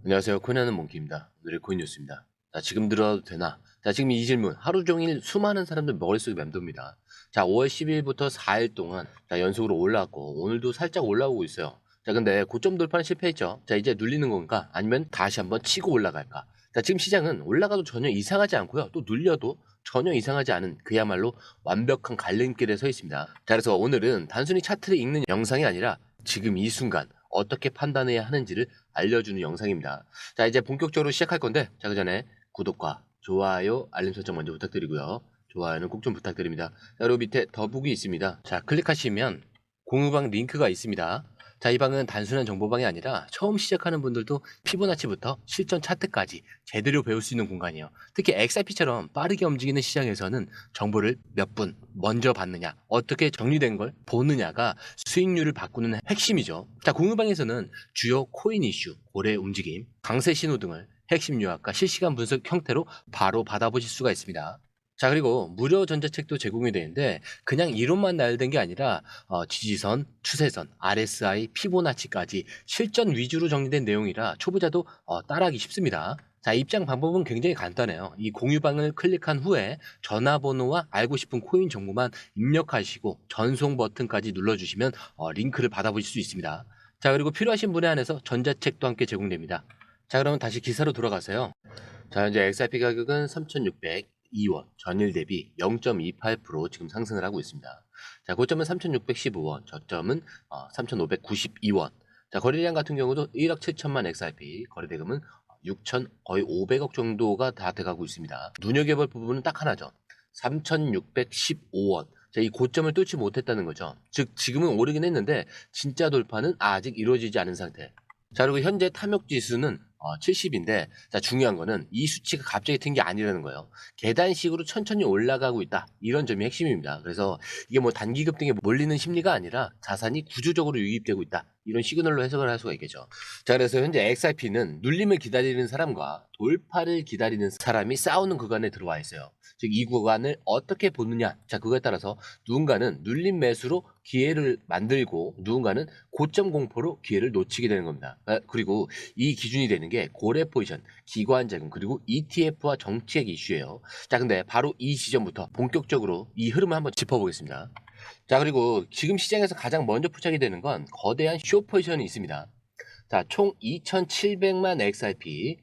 안녕하세요. 코인하는 몽키입니다. 오늘의 코인 뉴스입니다. 자, 지금 들어도 되나? 자, 지금 이 질문 하루 종일 수많은 사람들 머릿속에 맴돕니다. 자, 5월 10일부터 4일 동안 자, 연속으로 올라왔고 오늘도 살짝 올라오고 있어요. 자, 근데 고점 돌파는 실패했죠. 자, 이제 눌리는 건가? 아니면 다시 한번 치고 올라갈까? 자, 지금 시장은 올라가도 전혀 이상하지 않고요. 또 눌려도 전혀 이상하지 않은 그야말로 완벽한 갈림길에 서 있습니다. 자, 그래서 오늘은 단순히 차트를 읽는 영상이 아니라 지금 이 순간 어떻게 판단해야 하는지를 알려주는 영상입니다. 자, 이제 본격적으로 시작할 건데, 자, 그 전에 구독과 좋아요, 알림 설정 먼저 부탁드리고요. 좋아요는 꼭 좀 부탁드립니다. 자, 그리고 밑에 더보기 있습니다. 자, 클릭하시면 공유방 링크가 있습니다. 자, 이 방은 단순한 정보방이 아니라 처음 시작하는 분들도 피보나치부터 실전 차트까지 제대로 배울 수 있는 공간이에요. 특히 XRP처럼 빠르게 움직이는 시장에서는 정보를 몇 분 먼저 받느냐, 어떻게 정리된 걸 보느냐가 수익률을 바꾸는 핵심이죠. 자, 공유방에서는 주요 코인 이슈, 고래 움직임, 강세 신호 등을 핵심 요약과 실시간 분석 형태로 바로 받아보실 수가 있습니다. 자, 그리고 무료 전자책도 제공이 되는데 그냥 이론만 나열된 게 아니라 지지선, 추세선, RSI, 피보나치까지 실전 위주로 정리된 내용이라 초보자도 따라하기 쉽습니다. 자, 입장 방법은 굉장히 간단해요. 이 공유방을 클릭한 후에 전화번호와 알고 싶은 코인 정보만 입력하시고 전송 버튼까지 눌러주시면 링크를 받아보실 수 있습니다. 자, 그리고 필요하신 분에 한해서 전자책도 함께 제공됩니다. 자, 그러면 다시 기사로 돌아가세요. 자, 현재 XRP 가격은 3,602원, 전일 대비 0.28% 지금 상승을 하고 있습니다. 자, 고점은 3,615원, 저점은 3,592원. 자, 거래량 같은 경우도 1억 7천만 XRP, 거래대금은 6천 거의 500억 정도가 다 돼가고 있습니다. 눈여겨볼 부분은 딱 하나죠. 3,615원. 자, 이 고점을 뚫지 못했다는 거죠. 즉, 지금은 오르긴 했는데 진짜 돌파는 아직 이루어지지 않은 상태. 자, 그리고 현재 탐욕 지수는 70인데, 자, 중요한 거는 이 수치가 갑자기 튼 게 아니라는 거예요. 계단식으로 천천히 올라가고 있다. 이런 점이 핵심입니다. 그래서 이게 뭐 단기 급등에 몰리는 심리가 아니라 자산이 구조적으로 유입되고 있다. 이런 시그널로 해석을 할 수가 있겠죠. 자, 그래서 현재 XRP는 눌림을 기다리는 사람과 돌파를 기다리는 사람이 싸우는 구간에 들어와 있어요. 즉, 이 구간을 어떻게 보느냐. 자, 그거에 따라서 누군가는 눌림 매수로 기회를 만들고 누군가는 고점 공포로 기회를 놓치게 되는 겁니다. 그리고 이 기준이 되는 게 고래 포지션, 기관 자금, 그리고 ETF와 정책 이슈예요. 자, 근데 바로 이 시점부터 본격적으로 이 흐름을 한번 짚어보겠습니다. 자, 그리고 지금 시장에서 가장 먼저 포착이 되는 건 거대한 숏 포지션이 있습니다. 자, 총 2,700만 XRP.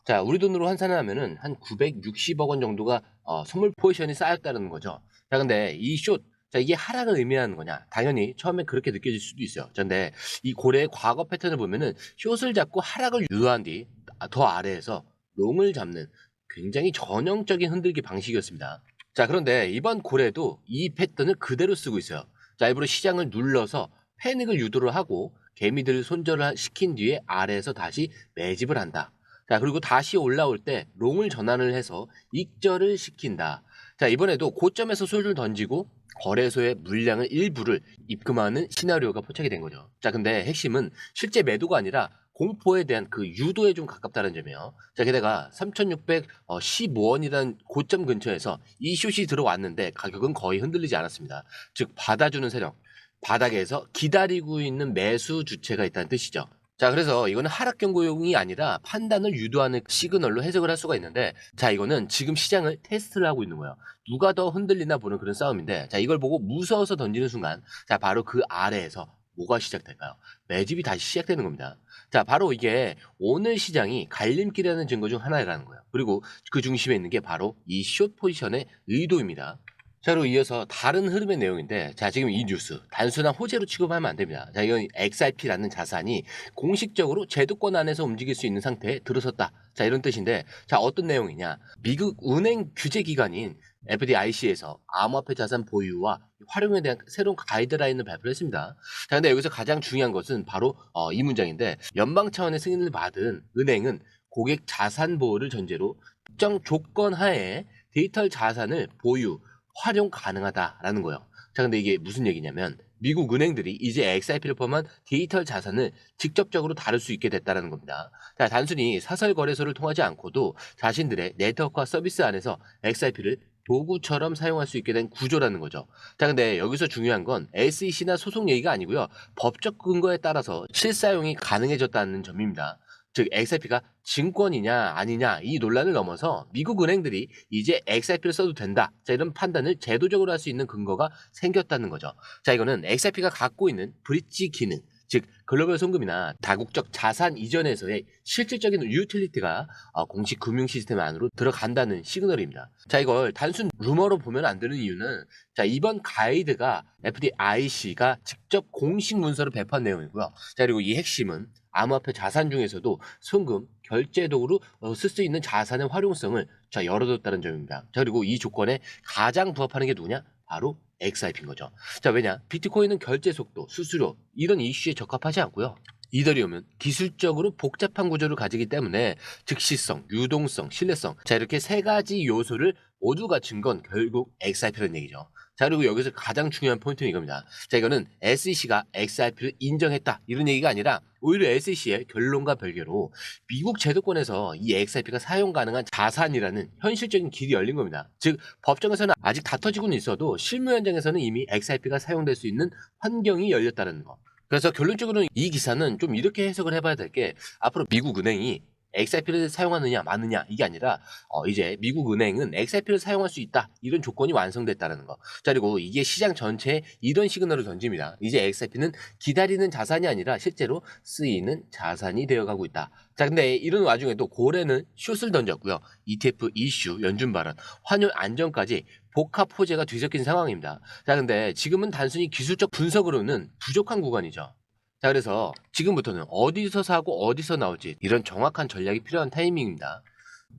자, 우리 돈으로 환산을 하면은 한 960억 원 정도가 선물 포지션이 쌓였다는 거죠. 자, 근데 이 숏, 자, 이게 하락을 의미하는 거냐? 당연히 처음에 그렇게 느껴질 수도 있어요. 자, 근데 이 고래의 과거 패턴을 보면은 숏을 잡고 하락을 유도한 뒤 더 아래에서 롱을 잡는 굉장히 전형적인 흔들기 방식이었습니다. 자, 그런데 이번 고래도 이 패턴을 그대로 쓰고 있어요. 자, 일부러 시장을 눌러서 패닉을 유도를 하고 개미들을 손절을 시킨 뒤에 아래에서 다시 매집을 한다. 자, 그리고 다시 올라올 때 롱을 전환을 해서 익절을 시킨다. 자, 이번에도 고점에서 솔을 던지고 거래소의 물량을 일부를 입금하는 시나리오가 포착이 된 거죠. 자, 근데 핵심은 실제 매도가 아니라 공포에 대한 그 유도에 좀 가깝다는 점이에요. 자, 게다가 3,615원이라는 고점 근처에서 이 숏이 들어왔는데 가격은 거의 흔들리지 않았습니다. 즉, 받아주는 세력, 바닥에서 기다리고 있는 매수 주체가 있다는 뜻이죠. 자, 그래서 이거는 하락 경고용이 아니라 판단을 유도하는 시그널로 해석을 할 수가 있는데, 자, 이거는 지금 시장을 테스트를 하고 있는 거예요. 누가 더 흔들리나 보는 그런 싸움인데, 자, 이걸 보고 무서워서 던지는 순간, 자, 바로 그 아래에서 뭐가 시작될까요? 매집이 다시 시작되는 겁니다. 자, 바로 이게 오늘 시장이 갈림길이라는 증거 중 하나라는 거예요. 그리고 그 중심에 있는 게 바로 이 숏 포지션의 의도입니다. 자, 그리고 이어서 다른 흐름의 내용인데, 자, 지금 이 뉴스 단순한 호재로 취급하면 안 됩니다. 자, 이건 XRP라는 자산이 공식적으로 제도권 안에서 움직일 수 있는 상태에 들어섰다. 자, 이런 뜻인데, 자, 어떤 내용이냐? 미국 은행 규제 기관인 FDIC에서 암호화폐 자산 보유와 활용에 대한 새로운 가이드라인을 발표했습니다. 자, 근데 여기서 가장 중요한 것은 바로 이 문장인데, 연방 차원의 승인을 받은 은행은 고객 자산 보호를 전제로 특정 조건 하에 디지털 자산을 보유 활용 가능하다라는 거예요. 자, 근데 이게 무슨 얘기냐면 미국 은행들이 이제 XRP를 포함한 디지털 자산을 직접적으로 다룰 수 있게 됐다는 겁니다. 자, 단순히 사설 거래소를 통하지 않고도 자신들의 네트워크와 서비스 안에서 XRP를 도구처럼 사용할 수 있게 된 구조라는 거죠. 자, 근데 여기서 중요한 건 SEC나 소송 얘기가 아니고요. 법적 근거에 따라서 실사용이 가능해졌다는 점입니다. 즉 XRP가 증권이냐 아니냐 이 논란을 넘어서 미국 은행들이 이제 XRP를 써도 된다. 자, 이런 판단을 제도적으로 할 수 있는 근거가 생겼다는 거죠. 자, 이거는 XRP가 갖고 있는 브릿지 기능, 즉 글로벌 송금이나 다국적 자산 이전에서의 실질적인 유틸리티가 공식 금융 시스템 안으로 들어간다는 시그널입니다. 자, 이걸 단순 루머로 보면 안 되는 이유는 자, 이번 가이드가 FDIC가 직접 공식 문서로 배포한 내용이고요. 자, 그리고 이 핵심은 암호화폐 자산 중에서도 송금, 결제 도구로 쓸 수 있는 자산의 활용성을 자, 열어뒀다는 점입니다. 자, 그리고 이 조건에 가장 부합하는 게 누구냐? 바로 XRP인 거죠. 자, 왜냐? 비트코인은 결제 속도, 수수료 이런 이슈에 적합하지 않고요. 이더리움은 기술적으로 복잡한 구조를 가지기 때문에 즉시성, 유동성, 신뢰성 자, 이렇게 세 가지 요소를 모두 갖춘 건 결국 XRP라는 얘기죠. 자, 그리고 여기서 가장 중요한 포인트는 이겁니다. 자, 이거는 SEC가 XRP를 인정했다 이런 얘기가 아니라 오히려 SEC의 결론과 별개로 미국 제도권에서 이 XRP가 사용 가능한 자산이라는 현실적인 길이 열린 겁니다. 즉 법정에서는 아직 다퉈지고는 있어도 실무 현장에서는 이미 XRP가 사용될 수 있는 환경이 열렸다는 거. 그래서 결론적으로는 이 기사는 좀 이렇게 해석을 해봐야 될 게 앞으로 미국 은행이 XRP를 사용하느냐 마느냐 이게 아니라 이제 미국 은행은 XRP를 사용할 수 있다 이런 조건이 완성됐다는 거. 자, 그리고 이게 시장 전체에 이런 시그널을 던집니다. 이제 XRP는 기다리는 자산이 아니라 실제로 쓰이는 자산이 되어가고 있다. 자, 근데 이런 와중에도 고래는 숏을 던졌고요. ETF 이슈, 연준 발언, 환율 안정까지 복합 호재가 뒤섞인 상황입니다. 자, 근데 지금은 단순히 기술적 분석으로는 부족한 구간이죠. 자, 그래서 지금부터는 어디서 사고 어디서 나올지 이런 정확한 전략이 필요한 타이밍입니다.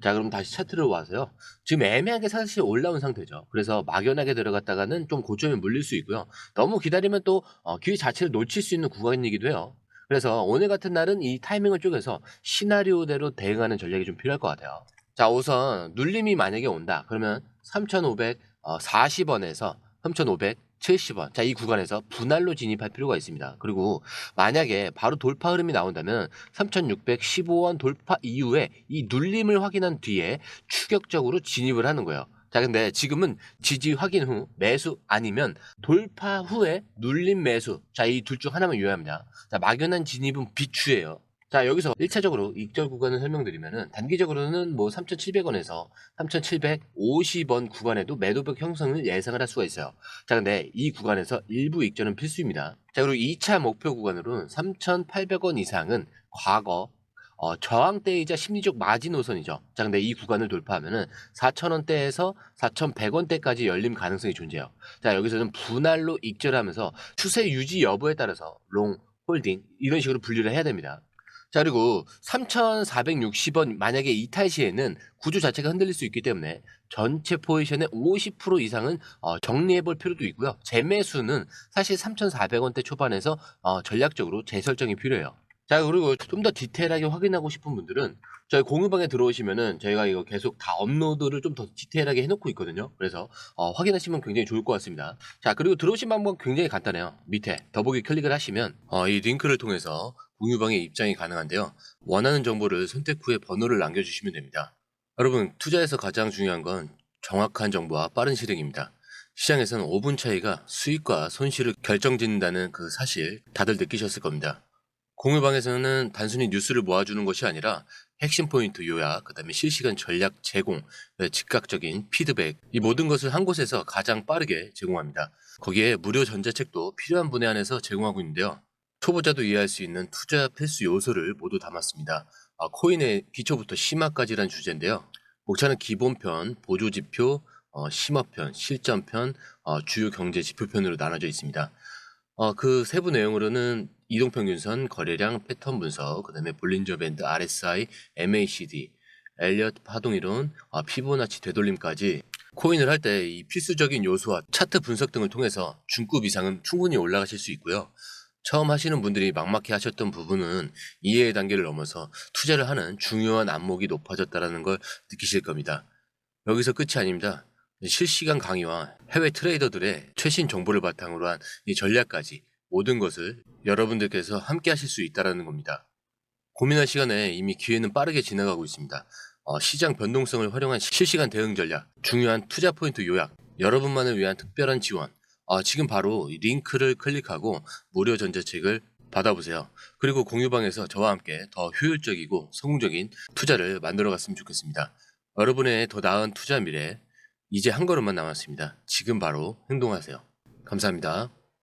자, 그럼 다시 차트로 와서요. 지금 애매하게 사실 올라온 상태죠. 그래서 막연하게 들어갔다가는 좀 고점에 물릴 수 있고요. 너무 기다리면 또 기회 자체를 놓칠 수 있는 구간이기도 해요. 그래서 오늘 같은 날은 이 타이밍을 쪼개서 시나리오대로 대응하는 전략이 좀 필요할 것 같아요. 자, 우선 눌림이 만약에 온다. 그러면 3,540원에서 3,570원. 자, 이 구간에서 분할로 진입할 필요가 있습니다. 그리고 만약에 바로 돌파 흐름이 나온다면 3,615원 돌파 이후에 이 눌림을 확인한 뒤에 추격적으로 진입을 하는 거예요. 자, 근데 지금은 지지 확인 후 매수 아니면 돌파 후에 눌림 매수. 자, 이 둘 중 하나만 유효합니다. 자, 막연한 진입은 비추예요. 자, 여기서 1차적으로 익절 구간을 설명드리면은 단기적으로는 뭐 3,700원에서 3,750원 구간에도 매도벽 형성을 예상을 할 수가 있어요. 자, 근데 이 구간에서 일부 익절은 필수입니다. 자, 그리고 2차 목표 구간으로는 3,800원 이상은 과거 저항대이자 심리적 마지노선이죠. 자, 근데 이 구간을 돌파하면은 4,000원대에서 4,100원대까지 열림 가능성이 존재해요. 자, 여기서는 분할로 익절하면서 추세 유지 여부에 따라서 롱, 홀딩 이런 식으로 분류를 해야 됩니다. 자, 그리고 3,460원 만약에 이탈 시에는 구조 자체가 흔들릴 수 있기 때문에 전체 포지션의 50% 이상은 정리해 볼 필요도 있고요. 재매수는 사실 3,400원대 초반에서 전략적으로 재설정이 필요해요. 자, 그리고 좀 더 디테일하게 확인하고 싶은 분들은 저희 공유방에 들어오시면은 저희가 이거 계속 다 업로드를 좀 더 디테일하게 해놓고 있거든요. 그래서 확인하시면 굉장히 좋을 것 같습니다. 자, 그리고 들어오신 방법 굉장히 간단해요. 밑에 더보기 클릭을 하시면 이 링크를 통해서 공유방에 입장이 가능한데요. 원하는 정보를 선택 후에 번호를 남겨주시면 됩니다. 여러분, 투자에서 가장 중요한 건 정확한 정보와 빠른 실행입니다. 시장에서는 5분 차이가 수익과 손실을 결정짓는다는 그 사실 다들 느끼셨을 겁니다. 공유방에서는 단순히 뉴스를 모아주는 것이 아니라 핵심 포인트 요약, 그 다음에 실시간 전략 제공, 즉각적인 피드백 이 모든 것을 한 곳에서 가장 빠르게 제공합니다. 거기에 무료 전자책도 필요한 분에 한해서 제공하고 있는데요. 초보자도 이해할 수 있는 투자 필수 요소를 모두 담았습니다. 코인의 기초부터 심화까지란 주제인데요. 목차는 기본편, 보조지표, 심화편, 실전편, 주요 경제 지표편으로 나눠져 있습니다. 그 세부 내용으로는 이동평균선, 거래량, 패턴 분석, 그 다음에 볼린저 밴드, RSI, MACD, 엘리엇 파동이론, 피보나치 되돌림까지 코인을 할 때 이 필수적인 요소와 차트 분석 등을 통해서 중급 이상은 충분히 올라가실 수 있고요. 처음 하시는 분들이 막막해 하셨던 부분은 이해의 단계를 넘어서 투자를 하는 중요한 안목이 높아졌다는 걸 느끼실 겁니다. 여기서 끝이 아닙니다. 실시간 강의와 해외 트레이더들의 최신 정보를 바탕으로 한 이 전략까지 모든 것을 여러분들께서 함께 하실 수 있다는 겁니다. 고민할 시간에 이미 기회는 빠르게 지나가고 있습니다. 시장 변동성을 활용한 실시간 대응 전략, 중요한 투자 포인트 요약, 여러분만을 위한 특별한 지원, 지금 바로 이 링크를 클릭하고 무료 전자책을 받아보세요. 그리고 공유방에서 저와 함께 더 효율적이고 성공적인 투자를 만들어 갔으면 좋겠습니다. 여러분의 더 나은 투자 미래 이제 한 걸음만 남았습니다. 지금 바로 행동하세요. 감사합니다.